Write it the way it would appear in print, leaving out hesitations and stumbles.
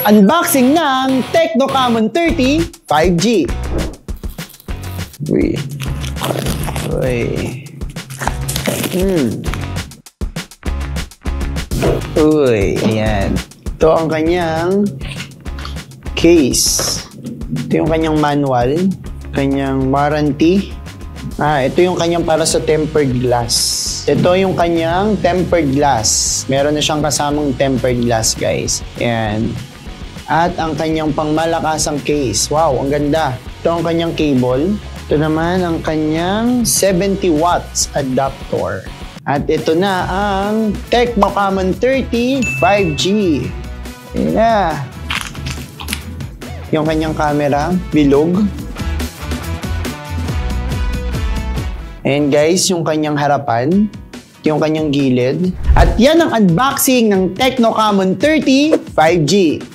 Unboxing ng Tecno Camon 30 5G. Uy. Uy, ayan. Ito ang kanyang case. Ito yung kanyang manual, kanyang warranty. Ito yung kanyang para sa tempered glass. Ito yung kanyang tempered glass. Meron na siyang kasamang tempered glass, guys. Ayan. At ang kanyang pangmalakasang case. Wow, ang ganda. Ito ang kanyang cable. Ito naman ang kanyang 70 watts adapter. At ito na ang Tecno Camon 30 5G. Ayan na. Yung kanyang camera, bilog. And guys, yung kanyang harapan, yung kanyang gilid. At yan ang unboxing ng Tecno Camon 30 5G.